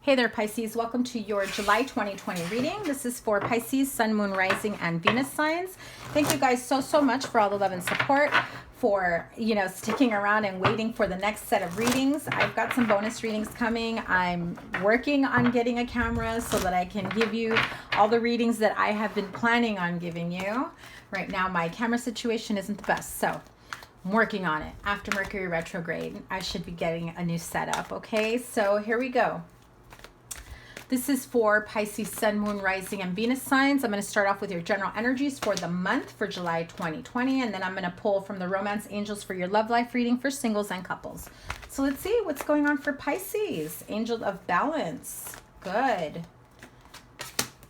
Hey there, Pisces. Welcome to your July 2020 reading. This is for Pisces, Sun, Moon, Rising, and Venus signs. Thank you guys so much for all the love and support, for, sticking around and waiting for the next set of readings. I've got some bonus readings coming. I'm working on getting a camera so that I can give you all the readings that I have been planning on giving you. Right now, my camera situation isn't the best, so I'm working on it. After Mercury retrograde, I should be getting a new setup, okay? So here we go. This is for Pisces, Sun, Moon, Rising, and Venus signs. I'm going to start off with your general energies for the month for July 2020, and then I'm going to pull from the Romance Angels for your love life reading for singles and couples. So let's see what's going on for Pisces. Angel of Balance. Good.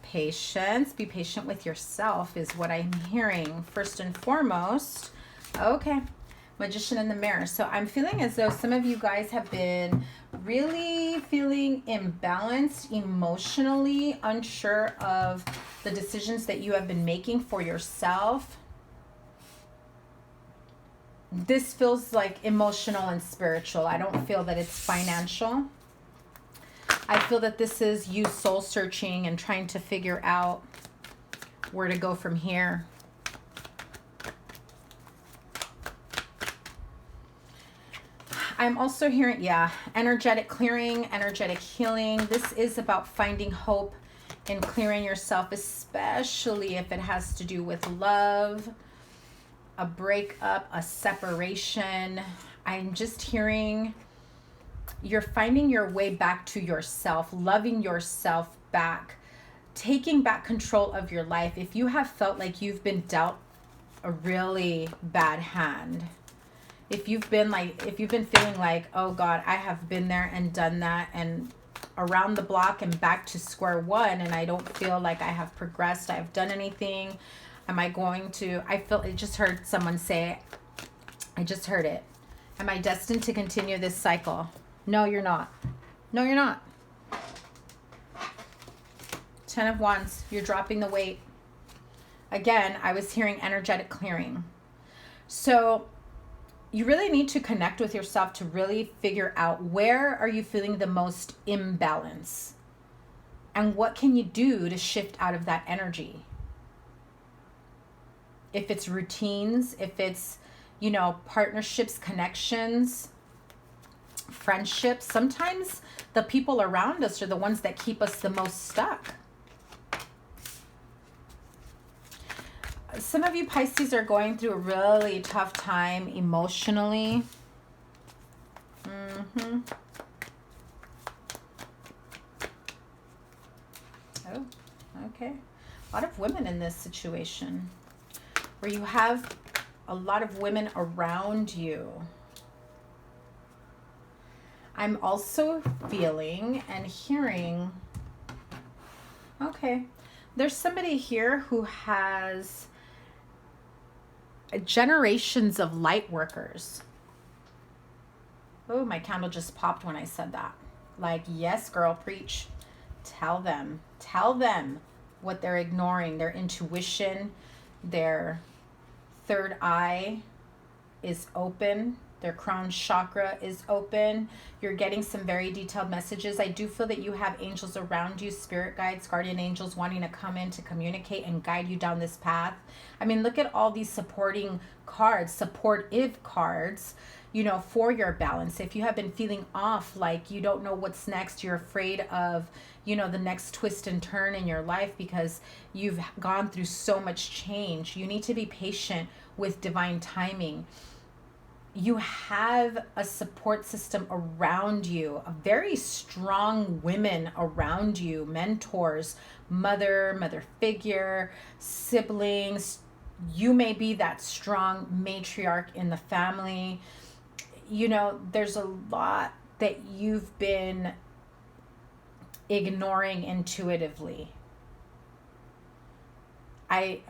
Patience. Be patient with yourself is what I'm hearing first and foremost. Okay. Magician in the Mirror. So I'm feeling as though some of you guys have been really feeling imbalanced emotionally, unsure of the decisions that you have been making for yourself. This feels like emotional and spiritual. I don't feel that it's financial. I feel that this is you soul searching and trying to figure out where to go from here. I'm also hearing, energetic clearing, energetic healing. This is about finding hope and clearing yourself, especially if it has to do with love, a breakup, a separation. I'm just hearing you're finding your way back to yourself, loving yourself back, taking back control of your life. If you have felt like you've been dealt a really bad hand, if you've been feeling like, oh God, I have been there and done that and around the block and back to square one, and I don't feel like I have progressed, I've done anything. I just heard someone say, I just heard it. Am I destined to continue this cycle? No, you're not. No, you're not. 10 of Wands, you're dropping the weight. Again, I was hearing energetic clearing. So you really need to connect with yourself to really figure out where are you feeling the most imbalance and what can you do to shift out of that energy. If it's routines, if it's, partnerships, connections, friendships, sometimes the people around us are the ones that keep us the most stuck. Some of you Pisces are going through a really tough time emotionally. Oh, okay. A lot of women in this situation where you have a lot of women around you. I'm also feeling and hearing, okay, there's somebody here who has generations of light workers. Oh, my candle just popped when I said that. Like, yes, girl, preach. Tell them what they're ignoring. Their intuition, their third eye is open. Their crown chakra is open. You're getting some very detailed messages. I do feel that you have angels around you, spirit guides, guardian angels wanting to come in to communicate and guide you down this path. I mean, look at all these supportive cards, for your balance. If you have been feeling off, like you don't know what's next, you're afraid of, the next twist and turn in your life because you've gone through so much change. You need to be patient with divine timing. You have a support system around you, a very strong women around you, mentors, mother figure, siblings. You may be that strong matriarch in the family. There's a lot that you've been ignoring intuitively. I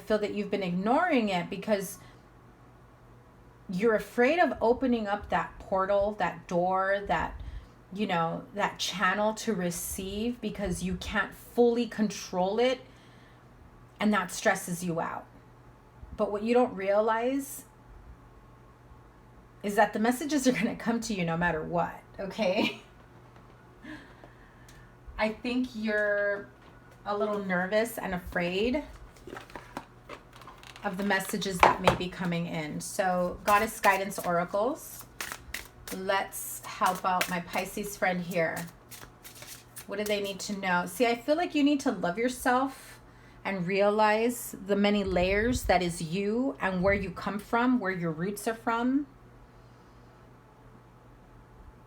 feel that you've been ignoring it because you're afraid of opening up that portal, that door, that channel to receive because you can't fully control it, and that stresses you out. But what you don't realize is that the messages are going to come to you no matter what, okay? I think you're a little nervous and afraid of the messages that may be coming in. So Goddess Guidance Oracles, let's help out my Pisces friend here. What do they need to know? See, I feel like you need to love yourself and realize the many layers that is you and where you come from, where your roots are from.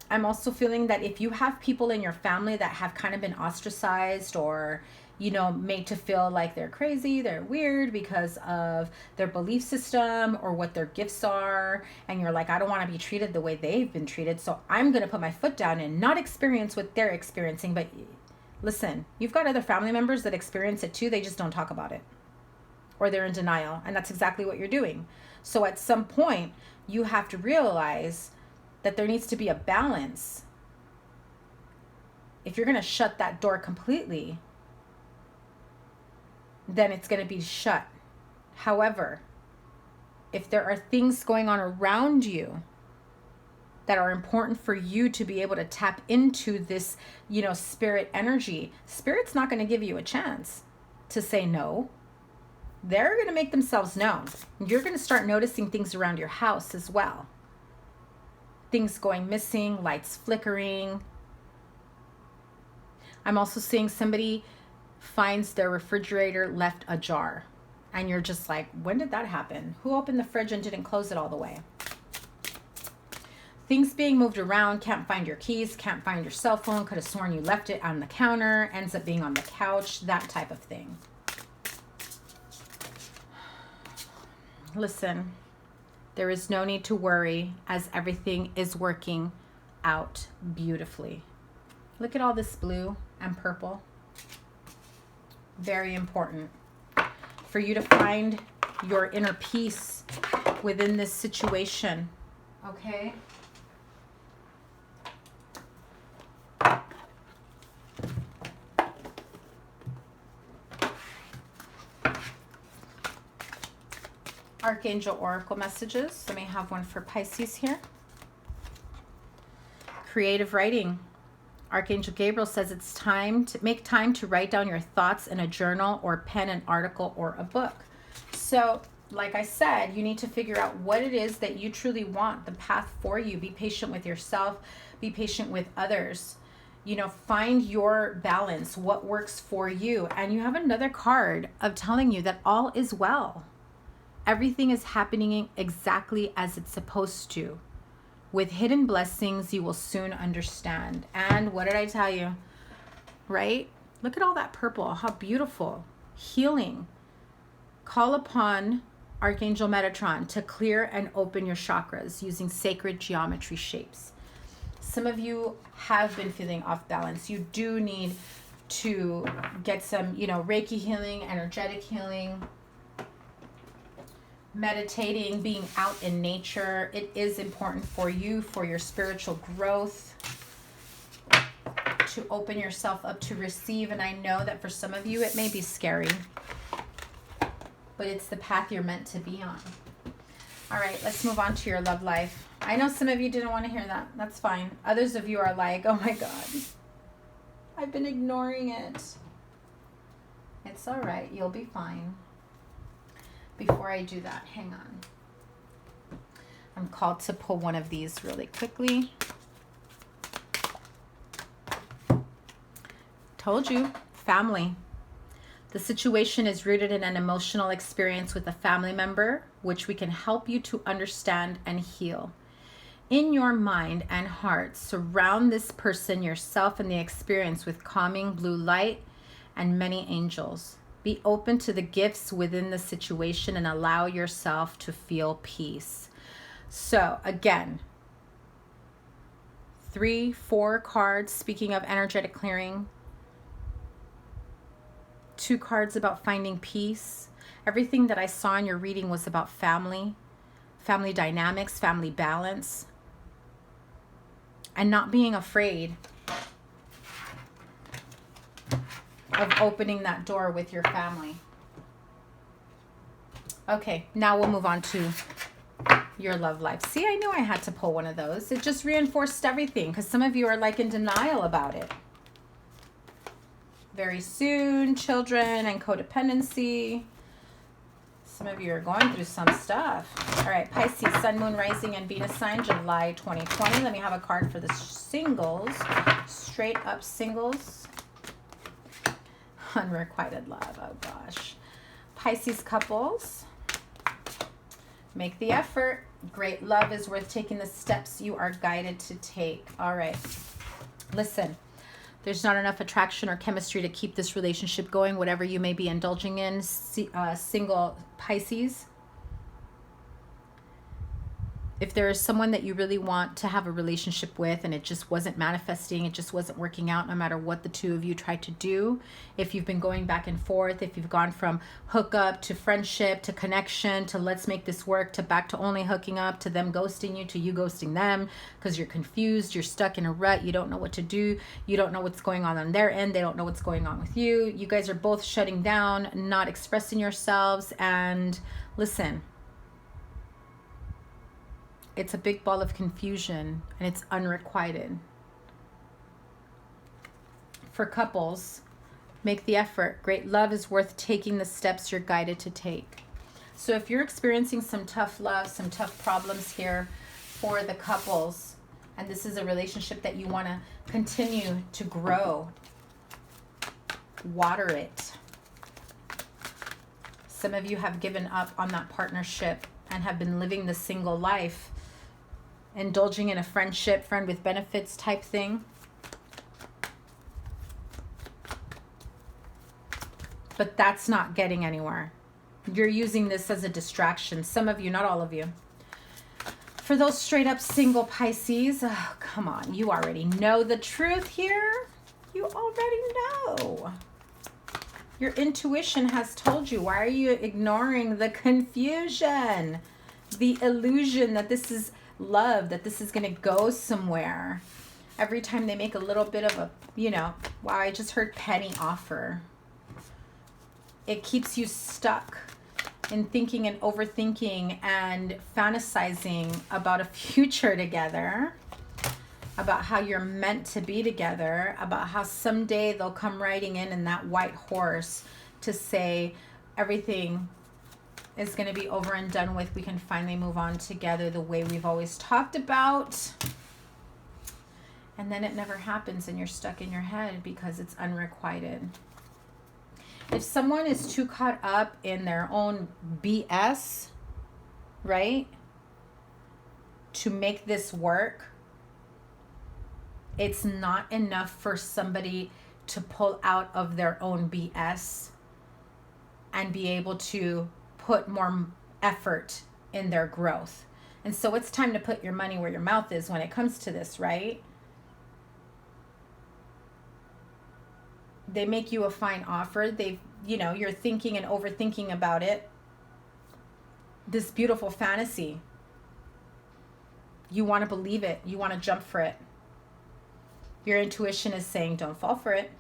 I'm also feeling that if you have people in your family that have kind of been ostracized or, you know, made to feel like they're crazy, they're weird because of their belief system or what their gifts are, and you're like, I don't want to be treated the way they've been treated, so I'm going to put my foot down and not experience what they're experiencing. But listen, you've got other family members that experience it too, they just don't talk about it. Or they're in denial, and that's exactly what you're doing. So at some point, you have to realize that there needs to be a balance. If you're going to shut that door completely, then it's going to be shut. However, if there are things going on around you that are important for you to be able to tap into this, you know, spirit energy, spirit's not going to give you a chance to say no. They're going to make themselves known. You're going to start noticing things around your house as well. Things going missing, lights flickering. I'm also seeing somebody finds their refrigerator left ajar. And you're just like, when did that happen? Who opened the fridge and didn't close it all the way? Things being moved around, can't find your keys, can't find your cell phone, could have sworn you left it on the counter, ends up being on the couch, that type of thing. Listen. There is no need to worry as everything is working out beautifully. Look at all this blue and purple. Very important for you to find your inner peace within this situation. Okay? Archangel Oracle messages. Let me have one for Pisces here. Creative writing. Archangel Gabriel says it's time to make time to write down your thoughts in a journal or pen an article or a book. So, like I said, you need to figure out what it is that you truly want, the path for you. Be patient with yourself. Be patient with others. You know, find your balance, what works for you. And you have another card of telling you that all is well. Everything is happening exactly as it's supposed to. With hidden blessings, you will soon understand. And what did I tell you? Right? Look at all that purple. How beautiful. Healing. Call upon Archangel Metatron to clear and open your chakras using sacred geometry shapes. Some of you have been feeling off balance. You do need to get some, you know, Reiki healing, energetic healing, meditating, being out in nature. It is important for you, for your spiritual growth, to open yourself up to receive. And I know that for some of you, it may be scary, but it's the path you're meant to be on. All right, let's move on to your love life. I know some of you didn't want to hear that. That's fine. Others of you are like, oh my God, I've been ignoring it. It's all right. You'll be fine. Before I do that, hang on. I'm called to pull one of these really quickly. Told you, family. The situation is rooted in an emotional experience with a family member, which we can help you to understand and heal. In your mind and heart, surround this person, yourself, and the experience with calming blue light and many angels. Be open to the gifts within the situation and allow yourself to feel peace. So again, 3, 4 cards, speaking of energetic clearing. 2 cards about finding peace. Everything that I saw in your reading was about family, family dynamics, family balance, and not being afraid of opening that door with your family. Okay, now we'll move on to your love life. See, I knew I had to pull one of those. It just reinforced everything because some of you are like in denial about it. very soon. Children and codependency. Some of you are going through some stuff. All right, Pisces, Sun, Moon, Rising, and Venus sign, July 2020. Let me have a card for the singles. Straight up singles. Unrequited love. Oh, gosh. Pisces couples. Make the effort. Great love is worth taking the steps you are guided to take. All right. Listen. There's not enough attraction or chemistry to keep this relationship going, whatever you may be indulging in, single Pisces. If there is someone that you really want to have a relationship with and it just wasn't manifesting, it just wasn't working out no matter what the two of you tried to do, if you've been going back and forth, if you've gone from hookup to friendship to connection to let's make this work to back to only hooking up to them ghosting you to you ghosting them because you're confused, you're stuck in a rut, you don't know what to do, you don't know what's going on their end, they don't know what's going on with you, you guys are both shutting down, not expressing yourselves, and listen, it's a big ball of confusion and it's unrequited. For couples, make the effort. Great love is worth taking the steps you're guided to take. So if you're experiencing some tough love, some tough problems here for the couples, and this is a relationship that you want to continue to grow, water it. Some of you have given up on that partnership and have been living the single life, indulging in a friendship, friend with benefits type thing. But that's not getting anywhere. You're using this as a distraction. Some of you, not all of you. For those straight up single Pisces, oh, come on, you already know the truth here. You already know. Your intuition has told you. Why are you ignoring the confusion? The illusion that this is love, that this is going to go somewhere. Every time they make a little bit of a, wow, I just heard penny offer. It keeps you stuck in thinking and overthinking and fantasizing about a future together, about how you're meant to be together, about how someday they'll come riding in that white horse to say everything is going to be over and done with. We can finally move on together the way we've always talked about. And then it never happens and you're stuck in your head because it's unrequited. If someone is too caught up in their own BS, right, to make this work, it's not enough for somebody to pull out of their own BS and be able to put more effort in their growth. And so it's time to put your money where your mouth is when it comes to this, right? They make you a fine offer. You're thinking and overthinking about it. This beautiful fantasy. You want to believe it. You want to jump for it. Your intuition is saying, don't fall for it.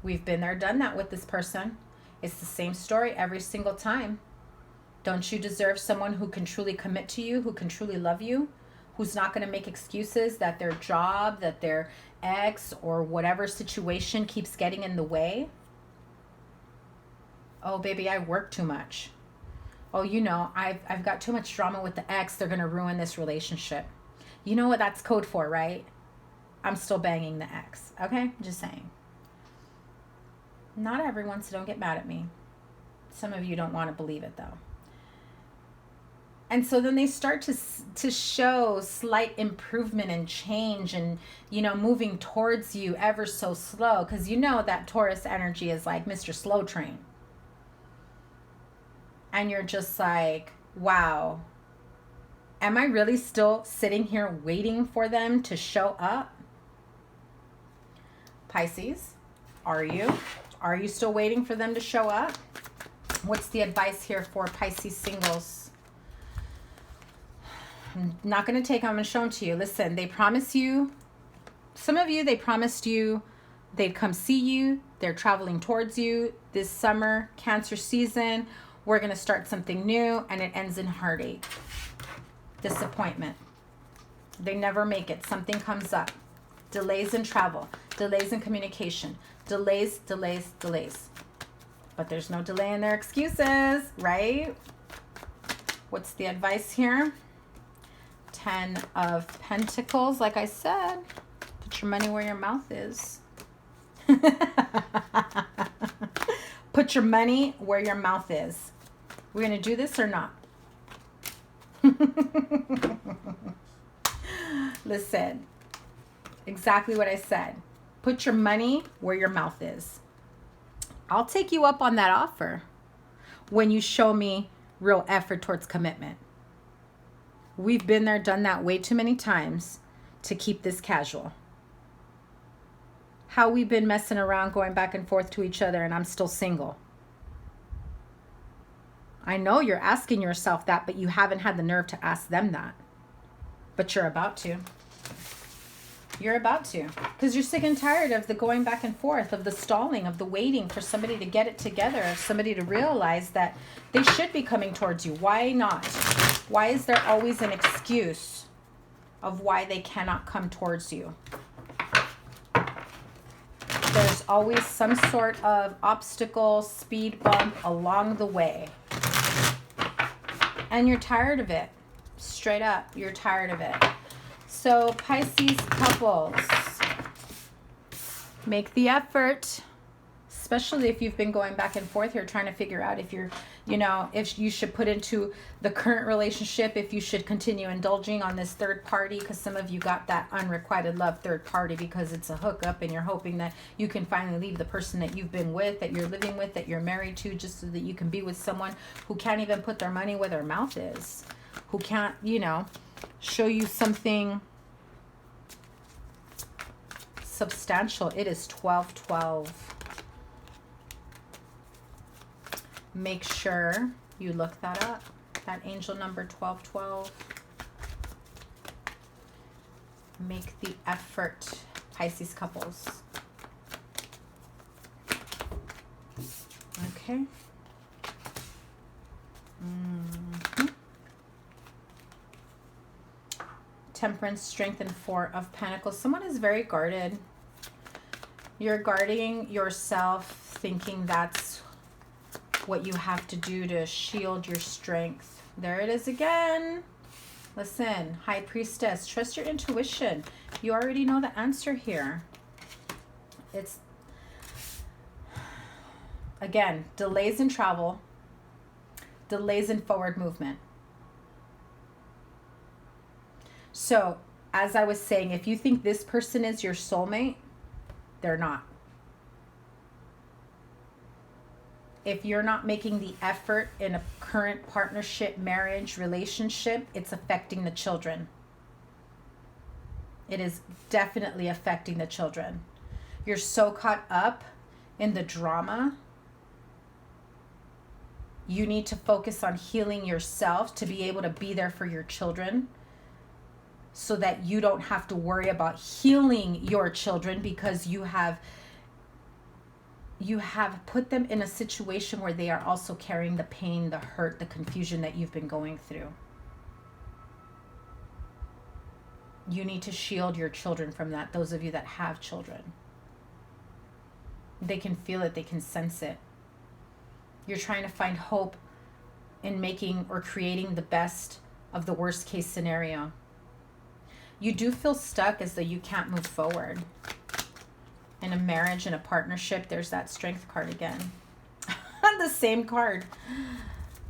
We've been there, done that with this person. It's the same story every single time. Don't you deserve someone who can truly commit to you, who can truly love you, who's not going to make excuses that their job, that their ex, or whatever situation keeps getting in the way? Oh, baby, I work too much. Oh, I've got too much drama with the ex. They're going to ruin this relationship. You know what that's code for, right? I'm still banging the ex. Okay? Just saying. Not everyone, so don't get mad at me. Some of you don't want to believe it, though. And so then they start to show slight improvement and change and, moving towards you ever so slow. Because that Taurus energy is like Mr. Slow Train. And you're just like, wow, am I really still sitting here waiting for them to show up? Pisces, are you? Are you still waiting for them to show up? What's the advice here for Pisces singles? I'm not going to take them. I'm going to show them to you. Listen, they promise you, some of you, they promised you they'd come see you. They're traveling towards you this summer, Cancer season. We're going to start something new, and it ends in heartache, disappointment. They never make it. Something comes up. Delays in travel, delays in communication, Delays, delays, delays. But there's no delay in their excuses, right? What's the advice here? 10 of Pentacles. Like I said, put your money where your mouth is. Put your money where your mouth is. We're going to do this or not? Listen, exactly what I said. Put your money where your mouth is. I'll take you up on that offer when you show me real effort towards commitment. We've been there, done that way too many times to keep this casual. How we've been messing around, going back and forth to each other, and I'm still single. I know you're asking yourself that, but you haven't had the nerve to ask them that. But you're about to. You're about to. Because you're sick and tired of the going back and forth, of the stalling, of the waiting for somebody to get it together, of somebody to realize that they should be coming towards you. Why not? Why is there always an excuse of why they cannot come towards you? There's always some sort of obstacle, speed bump along the way. And you're tired of it. Straight up, you're tired of it. So Pisces couples, make the effort, especially if you've been going back and forth here trying to figure out if you're, you know, if you should put into the current relationship, if you should continue indulging on this third party, because some of you got that unrequited love third party because it's a hookup and you're hoping that you can finally leave the person that you've been with, that you're living with, that you're married to, just so that you can be with someone who can't even put their money where their mouth is, who can't, you know, show you something substantial. It is 12-12. Make sure you look that up. That angel number 1212. Make the effort, Pisces couples. Okay. Temperance, Strength, and 4 of Pentacles. Someone is very guarded. You're guarding yourself, thinking that's what you have to do to shield your strength. There it is again. Listen, High Priestess, trust your intuition. You already know the answer here. It's, again, delays in travel, delays in forward movement. So, as I was saying, if you think this person is your soulmate, they're not. If you're not making the effort in a current partnership, marriage, relationship, it's affecting the children. It is definitely affecting the children. You're so caught up in the drama. You need to focus on healing yourself to be able to be there for your children, so that you don't have to worry about healing your children, because you have put them in a situation where they are also carrying the pain, the hurt, the confusion that you've been going through. You need to shield your children from that. Those of you that have children, they can feel it, they can sense it. You're trying to find hope in making or creating the best of the worst case scenario. You do feel stuck, as though you can't move forward. In a marriage, in a partnership, there's that Strength card again. The same card.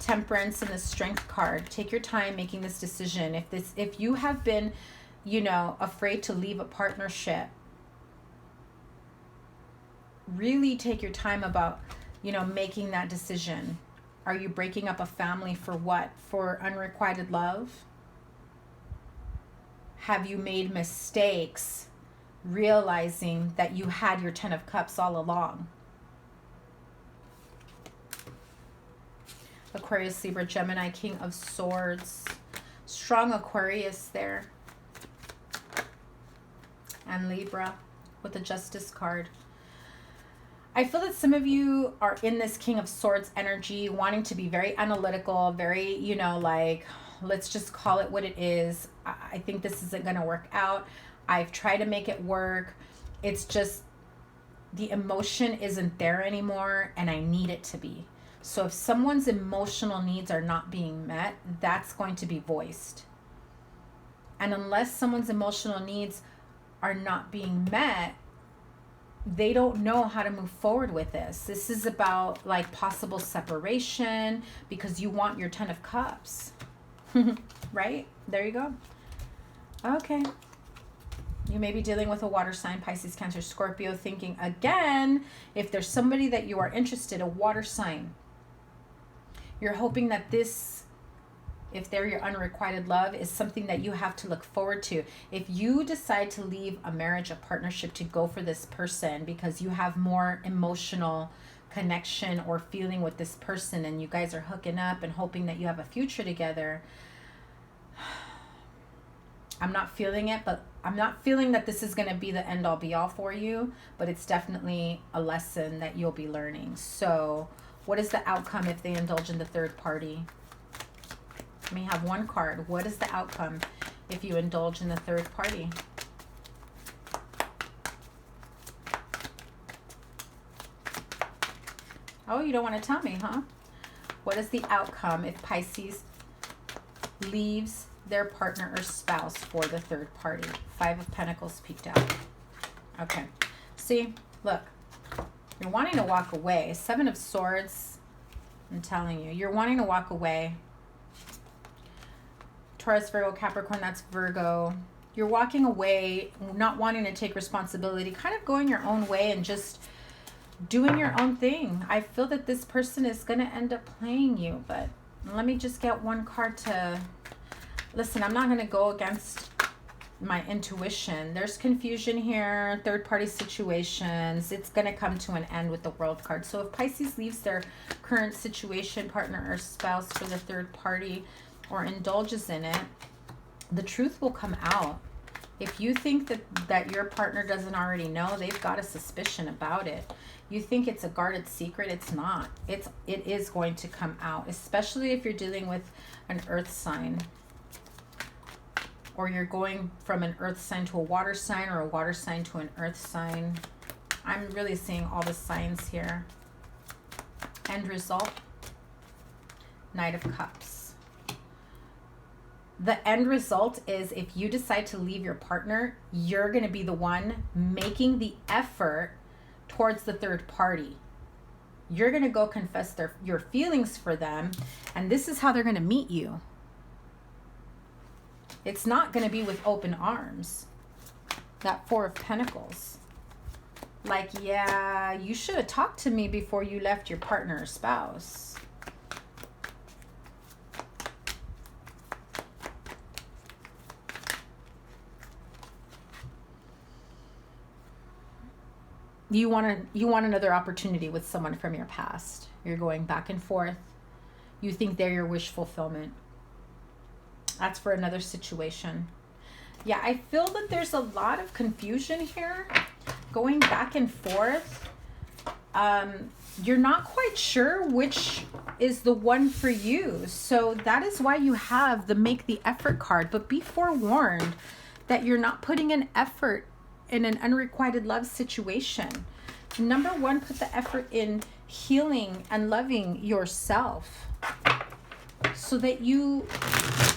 Temperance and the Strength card. Take your time making this decision. If you have been, you know, afraid to leave a partnership, really take your time about, you know, making that decision. Are you breaking up a family for what? For unrequited love? Have you made mistakes realizing that you had your 10 of Cups all along? Aquarius, Libra, Gemini, King of Swords. Strong Aquarius there. And Libra with the Justice card. I feel that some of you are in this King of Swords energy, wanting to be very analytical, very, you know, like, let's just call it what it is. I think this isn't going to work out. I've tried to make it work. It's just the emotion isn't there anymore and I need it to be. So if someone's emotional needs are not being met, that's going to be voiced. And unless someone's emotional needs are not being met, they don't know how to move forward with this. This is about like possible separation because you want your 10 of Cups. Right? There you go. Okay. You may be dealing with a water sign, Pisces, Cancer, Scorpio, thinking again, if there's somebody that you are interested, a water sign, you're hoping that this, if they're your unrequited love, is something that you have to look forward to. If you decide to leave a marriage, a partnership to go for this person because you have more emotional connection or feeling with this person and you guys are hooking up and hoping that you have a future together, I'm not feeling it, but I'm not feeling that this is going to be the end all be all for you, but it's definitely a lesson that you'll be learning. So what is the outcome if they indulge in the third party? Let me have one card. What is the outcome if you indulge in the third party? Oh, you don't want to tell me, huh? What is the outcome if Pisces leaves their partner or spouse for the third party? 5 of Pentacles peeked out. Okay. See, look. You're wanting to walk away. 7 of Swords. I'm telling you. You're wanting to walk away. Taurus, Virgo, Capricorn, that's Virgo. You're walking away, not wanting to take responsibility, kind of going your own way and just doing your own thing. I feel that this person is going to end up playing you, but let me just get one card to... Listen, I'm not going to go against my intuition. There's confusion here, third-party situations. It's going to come to an end with the World card. So if Pisces leaves their current situation, partner or spouse for the third party or indulges in it, the truth will come out. If you think that your partner doesn't already know, they've got a suspicion about it. You think it's a guarded secret, it's not. It is going to come out, especially if you're dealing with an earth sign. Or you're going from an earth sign to a water sign or a water sign to an earth sign. I'm really seeing all the signs here. End result, Knight of Cups. The end result is if you decide to leave your partner, you're going to be the one making the effort towards the third party. You're going to go confess your feelings for them, and this is how they're going to meet you. It's not going to be with open arms. That 4 of Pentacles. Like, yeah, you should have talked to me before you left your partner or spouse. You want another opportunity with someone from your past. You're going back and forth. You think they're your wish fulfillment. That's for another situation. Yeah, I feel that there's a lot of confusion here. Going back and forth. You're not quite sure which is the one for you. So that is why you have the make the effort card. But be forewarned that you're not putting an effort in an unrequited love situation. Number 1, put the effort in healing and loving yourself so that you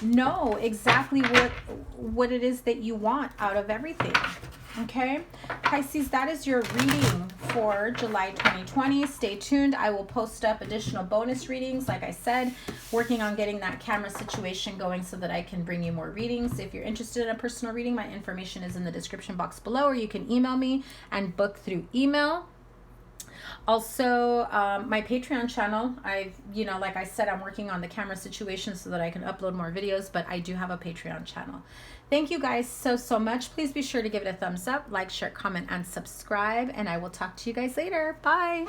know exactly what it is that you want out of everything. Okay, Pisces, that is your reading for July 2020. Stay tuned. I will post up additional bonus readings. Like I said, working on getting that camera situation going so that I can bring you more readings. If you're interested in a personal reading, my information is in the description box below, or you can email me and book through email. Also, my Patreon channel, like I said, I'm working on the camera situation so that I can upload more videos, but I do have a Patreon channel. Thank you guys so much. Please be sure to give it a thumbs up, like, share, comment, and subscribe, and I will talk to you guys later. Bye.